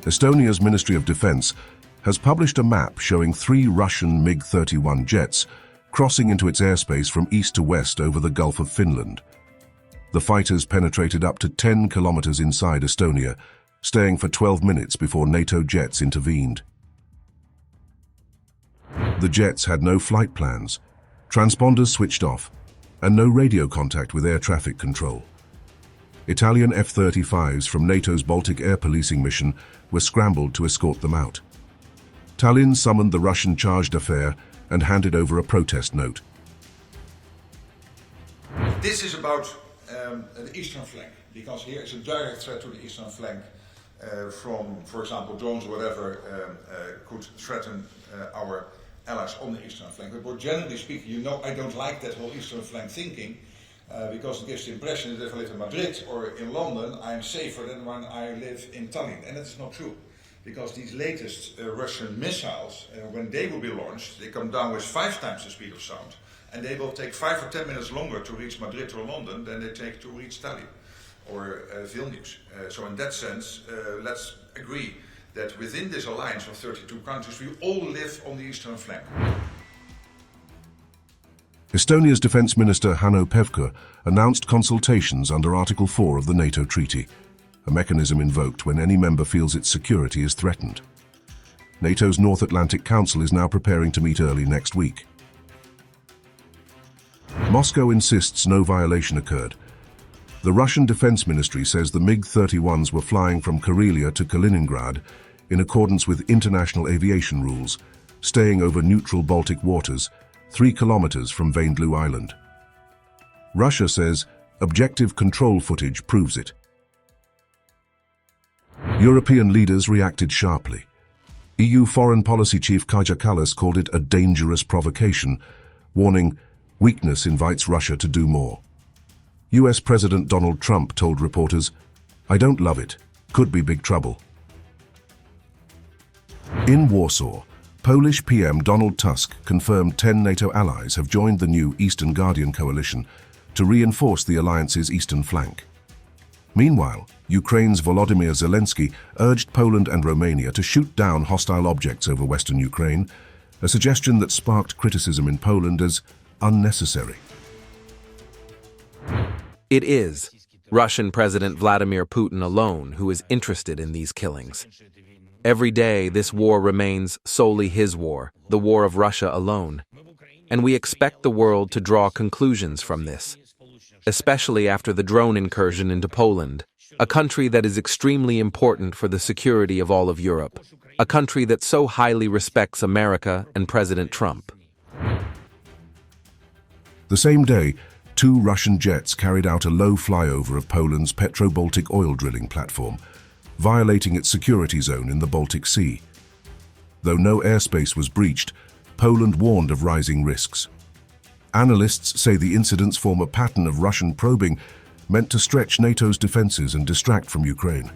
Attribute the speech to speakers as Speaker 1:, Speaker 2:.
Speaker 1: Estonia's Ministry of Defense has published a map showing 3 Russian MiG-31 jets crossing into its airspace from east to west over the Gulf of Finland. The fighters penetrated up to 10 kilometers inside Estonia, staying for 12 minutes before NATO jets intervened. The jets had no flight plans, transponders switched off, and no radio contact with air traffic control. Italian F-35s from NATO's Baltic air policing mission were scrambled to escort them out. Tallinn summoned the Russian charge d'affaires and handed over a protest note.
Speaker 2: This is about the eastern flank, because here is a direct threat to the eastern flank from, for example, drones or whatever could threaten our allies on the eastern flank. But more generally speaking, you know, I don't like that whole eastern flank thinking, because it gives the impression that if I live in Madrid or in London, I am safer than when I live in Tallinn. And that is not true, because these latest Russian missiles, when they will be launched, they come down with 5 times the speed of sound. And they will take 5 or 10 minutes longer to reach Madrid or London than they take to reach Tallinn or Vilnius. So in that sense, let's agree that within this alliance of 32 countries, we all live on the eastern flank.
Speaker 1: Estonia's Defense Minister Hanno Pevkur announced consultations under Article 4 of the NATO Treaty, a mechanism invoked when any member feels its security is threatened. NATO's North Atlantic Council is now preparing to meet early next week. Moscow insists no violation occurred. The Russian Defense Ministry says the MiG-31s were flying from Karelia to Kaliningrad in accordance with international aviation rules, staying over neutral Baltic waters, 3 kilometers from Vaindloo Island. Russia says objective control footage proves it. European leaders reacted sharply. EU Foreign Policy Chief Kajakallas called it a dangerous provocation, warning, "Weakness invites Russia to do more." US President Donald Trump told reporters, "I don't love it. Could be big trouble." In Warsaw, Polish PM Donald Tusk confirmed 10 NATO allies have joined the new Eastern Guardian coalition to reinforce the alliance's eastern flank. Meanwhile, Ukraine's Volodymyr Zelensky urged Poland and Romania to shoot down hostile objects over western Ukraine, a suggestion that sparked criticism in Poland as unnecessary.
Speaker 3: It is Russian President Vladimir Putin alone who is interested in these killings. Every day, this war remains solely his war, the war of Russia alone. And we expect the world to draw conclusions from this, especially after the drone incursion into Poland, a country that is extremely important for the security of all of Europe, a country that so highly respects America and President Trump.
Speaker 1: The same day, 2 Russian jets carried out a low flyover of Poland's Petro-Baltic oil drilling platform, violating its security zone in the Baltic Sea. Though no airspace was breached, Poland warned of rising risks. Analysts say the incidents form a pattern of Russian probing meant to stretch NATO's defenses and distract from Ukraine.